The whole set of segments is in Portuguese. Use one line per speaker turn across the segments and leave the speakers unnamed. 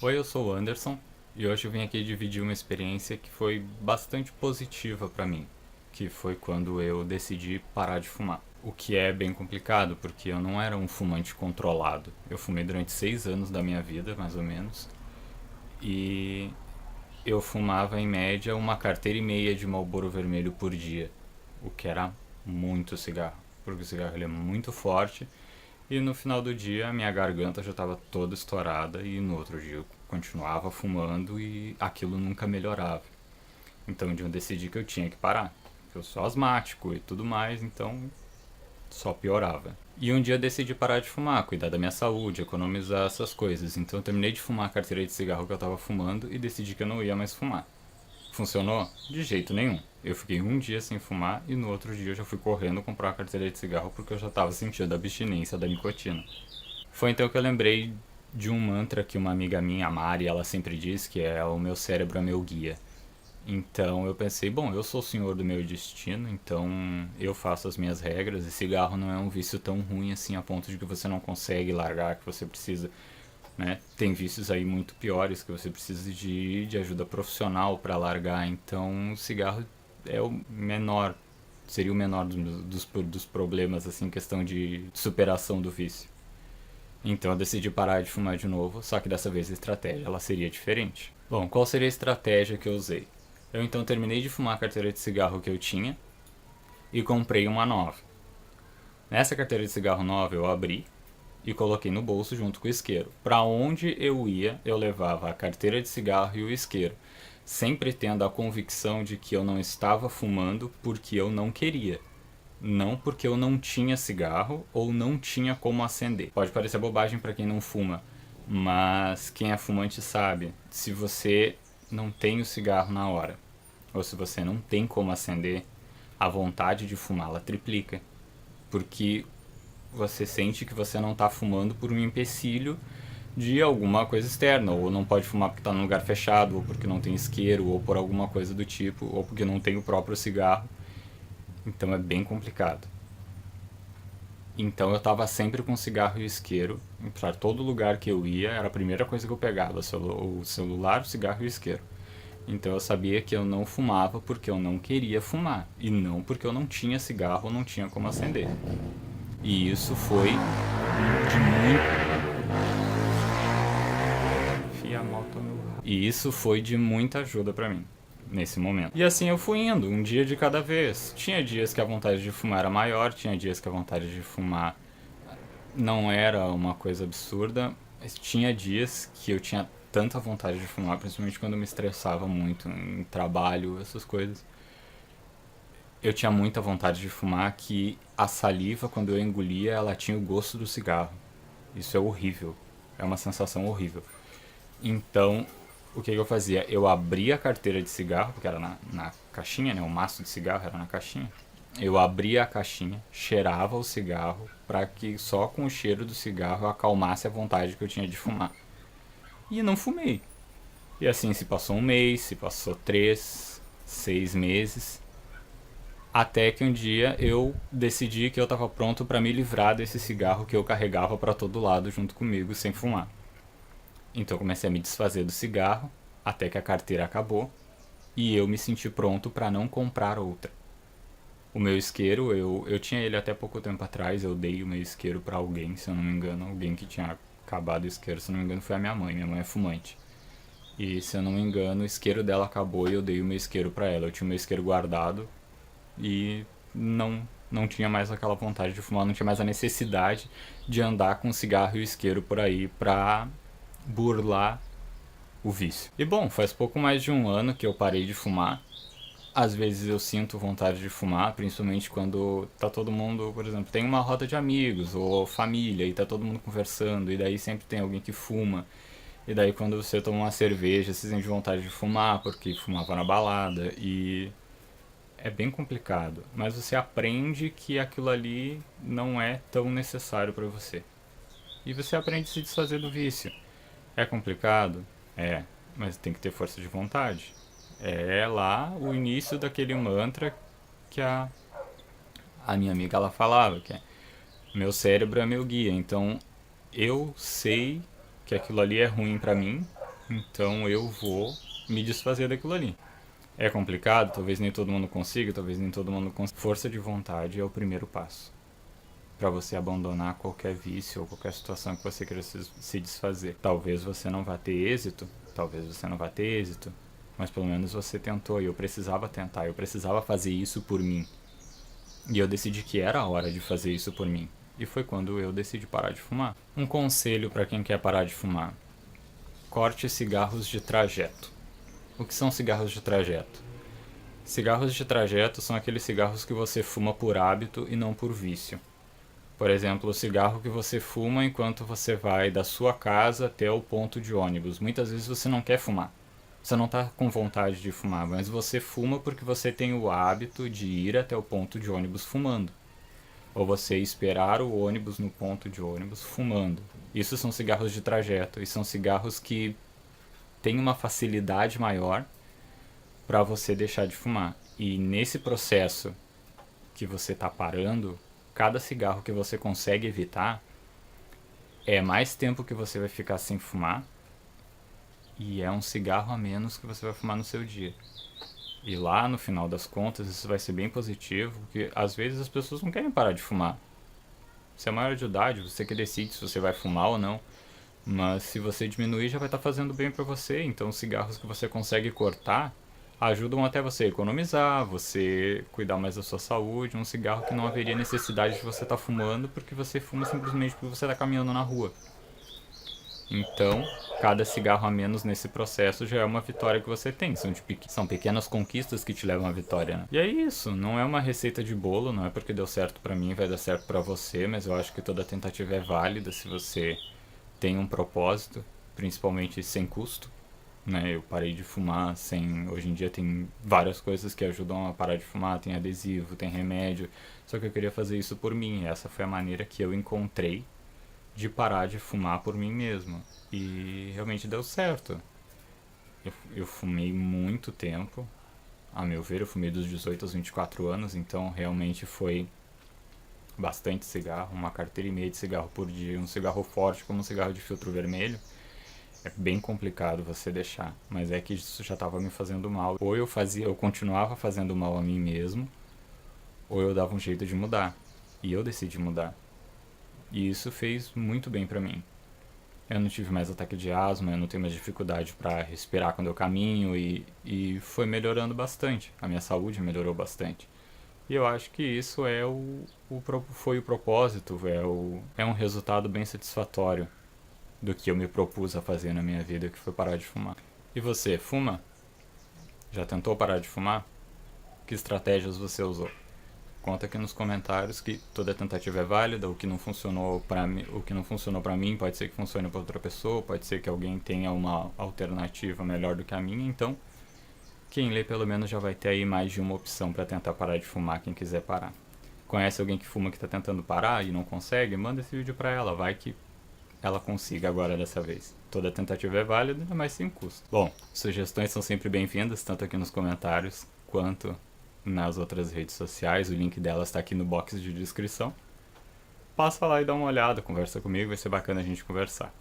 Oi, eu sou o Anderson e hoje eu vim aqui dividir uma experiência que foi bastante positiva para mim, que foi quando eu decidi parar de fumar. O que é bem complicado, porque eu não era um fumante controlado. Eu fumei durante 6 anos da minha vida, mais ou menos, e eu fumava em média uma carteira e meia de Marlboro Vermelho por dia, o que era muito cigarro, porque o cigarro ele é muito forte e no final do dia a minha garganta já estava toda estourada e no outro dia eu continuava fumando e aquilo nunca melhorava. Então um dia eu decidi que eu tinha que parar. Eu sou asmático e tudo mais, então só piorava. E um dia eu decidi parar de fumar, cuidar da minha saúde, economizar essas coisas. Então eu terminei de fumar a carteira de cigarro que eu estava fumando e decidi que eu não ia mais fumar. Funcionou? De jeito nenhum. Eu fiquei um dia sem fumar e no outro dia eu já fui correndo comprar a carteira de cigarro porque eu já estava sentindo a abstinência da nicotina. Foi então que eu lembrei de um mantra que uma amiga minha, a Mari, ela sempre diz que é o meu cérebro é meu guia. Então eu pensei, bom, eu sou o senhor do meu destino, então eu faço as minhas regras e cigarro não é um vício tão ruim assim a ponto de que você não consegue largar, que você precisa, né? Tem vícios aí muito piores que você precisa de ajuda profissional para largar, então o cigarro é o menor, seria o menor dos problemas assim, questão de superação do vício. Então eu decidi parar de fumar de novo, só que dessa vez a estratégia ela seria diferente. Bom, qual seria a estratégia que eu usei? Eu então terminei de fumar a carteira de cigarro que eu tinha e comprei uma nova. Nessa carteira de cigarro nova eu abri e coloquei no bolso junto com o isqueiro. Para onde eu ia, eu levava a carteira de cigarro e o isqueiro, sempre tendo a convicção de que eu não estava fumando porque eu não queria, não porque eu não tinha cigarro ou não tinha como acender. Pode parecer bobagem para quem não fuma, mas quem é fumante sabe. Se você não tem o cigarro na hora, ou se você não tem como acender, a vontade de fumar ela triplica. Porque você sente que você não está fumando por um empecilho de alguma coisa externa, ou não pode fumar porque está num lugar fechado, ou porque não tem isqueiro, ou por alguma coisa do tipo, ou porque não tem o próprio cigarro. Então é bem complicado. Então eu tava sempre com cigarro e isqueiro. Pra todo lugar que eu ia, era a primeira coisa que eu pegava: o celular, o cigarro e o isqueiro. Então eu sabia que eu não fumava porque eu não queria fumar. E não porque eu não tinha cigarro ou não tinha como acender. E isso foi de muito. Fia a moto no. E isso foi de muita ajuda pra mim nesse momento. E assim eu fui indo, um dia de cada vez. Tinha dias que a vontade de fumar era maior, tinha dias que a vontade de fumar não era uma coisa absurda, mas tinha dias que eu tinha tanta vontade de fumar, principalmente quando eu me estressava muito em trabalho, essas coisas. Eu tinha muita vontade de fumar que a saliva, quando eu engolia, ela tinha o gosto do cigarro. Isso é horrível. É uma sensação horrível. Então, o que eu fazia? Eu abria a carteira de cigarro, porque era na caixinha, né? O maço de cigarro era na caixinha. Eu abria a caixinha, cheirava o cigarro, para que só com o cheiro do cigarro eu acalmasse a vontade que eu tinha de fumar. E não fumei. E assim se passou um mês, se passou 3, 6 meses, até que um dia eu decidi que eu estava pronto para me livrar desse cigarro que eu carregava para todo lado junto comigo sem fumar. Então eu comecei a me desfazer do cigarro, até que a carteira acabou e eu me senti pronto para não comprar outra. O meu isqueiro, eu tinha ele até pouco tempo atrás, eu dei o meu isqueiro para alguém, se eu não me engano, alguém que tinha acabado o isqueiro, se eu não me engano foi a minha mãe é fumante. E se eu não me engano, o isqueiro dela acabou e eu dei o meu isqueiro para ela. Eu tinha o meu isqueiro guardado e não tinha mais aquela vontade de fumar, não tinha mais a necessidade de andar com cigarro e isqueiro por aí pra burlar o vício. E bom, faz pouco mais de um ano que eu parei de fumar. Às vezes eu sinto vontade de fumar, principalmente quando tá todo mundo, por exemplo, tem uma roda de amigos ou família e tá todo mundo conversando e daí sempre tem alguém que fuma. E daí quando você toma uma cerveja, você sente vontade de fumar porque fumava na balada e é bem complicado, mas você aprende que aquilo ali não é tão necessário para você. E você aprende a se desfazer do vício. É complicado? É, mas tem que ter força de vontade. É lá o início daquele mantra que a minha amiga ela falava, que é meu cérebro é meu guia. Então eu sei que aquilo ali é ruim pra mim, então eu vou me desfazer daquilo ali. É complicado, talvez nem todo mundo consiga, talvez nem todo mundo consiga. Força de vontade é o primeiro passo para você abandonar qualquer vício ou qualquer situação que você queira se desfazer. Talvez você não vá ter êxito, mas pelo menos você tentou e eu precisava tentar, eu precisava fazer isso por mim. E eu decidi que era a hora de fazer isso por mim. E foi quando eu decidi parar de fumar. Um conselho para quem quer parar de fumar: corte cigarros de trajeto. O que são cigarros de trajeto? Cigarros de trajeto são aqueles cigarros que você fuma por hábito e não por vício. Por exemplo, o cigarro que você fuma enquanto você vai da sua casa até o ponto de ônibus. Muitas vezes você não quer fumar. Você não está com vontade de fumar, mas você fuma porque você tem o hábito de ir até o ponto de ônibus fumando. Ou você esperar o ônibus no ponto de ônibus fumando. Isso são cigarros de trajeto. E são cigarros que têm uma facilidade maior para você deixar de fumar. E nesse processo que você está parando, cada cigarro que você consegue evitar é mais tempo que você vai ficar sem fumar e é um cigarro a menos que você vai fumar no seu dia. E lá no final das contas isso vai ser bem positivo, porque às vezes as pessoas não querem parar de fumar. Você é maior de idade, você que decide se você vai fumar ou não, mas se você diminuir já vai estar fazendo bem para você. Então cigarros que você consegue cortar ajudam até você a economizar, você cuidar mais da sua saúde. Um cigarro que não haveria necessidade de você estar fumando, porque você fuma simplesmente porque você está caminhando na rua. Então, cada cigarro a menos nesse processo já é uma vitória que você tem. São pequenas conquistas que te levam à vitória, né? E é isso, não é uma receita de bolo, não é porque deu certo pra mim vai dar certo pra você, mas eu acho que toda tentativa é válida se você tem um propósito, principalmente sem custo. Né, eu parei de fumar sem... Hoje em dia tem várias coisas que ajudam a parar de fumar, tem adesivo, tem remédio, só que eu queria fazer isso por mim, e essa foi a maneira que eu encontrei de parar de fumar por mim mesmo, e realmente deu certo. Eu fumei muito tempo, a meu ver, eu fumei dos 18 aos 24 anos, então realmente foi bastante cigarro, uma carteira e meia de cigarro por dia, um cigarro forte como um cigarro de filtro vermelho. É bem complicado você deixar, mas é que isso já estava me fazendo mal. Ou eu continuava fazendo mal a mim mesmo, ou eu dava um jeito de mudar. E eu decidi mudar. E isso fez muito bem pra mim. Eu não tive mais ataque de asma, eu não tenho mais dificuldade para respirar quando eu caminho e foi melhorando bastante. A minha saúde melhorou bastante. E eu acho que isso foi o propósito, é um resultado bem satisfatório do que eu me propus a fazer na minha vida, que foi parar de fumar. E você, fuma? Já tentou parar de fumar? Que estratégias você usou? Conta aqui nos comentários que toda tentativa é válida, o que não funcionou para mim pode ser que funcione para outra pessoa, pode ser que alguém tenha uma alternativa melhor do que a minha, então quem lê pelo menos já vai ter aí mais de uma opção para tentar parar de fumar, quem quiser parar. Conhece alguém que fuma que está tentando parar e não consegue? Manda esse vídeo para ela, vai que ela consiga agora dessa vez. Toda tentativa é válida, mas sem custo. Bom, sugestões são sempre bem-vindas, tanto aqui nos comentários quanto nas outras redes sociais. O link delas está aqui no box de descrição. Passa lá e dá uma olhada, conversa comigo, vai ser bacana a gente conversar.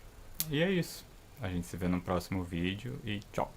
E é isso. A gente se vê no próximo vídeo e tchau.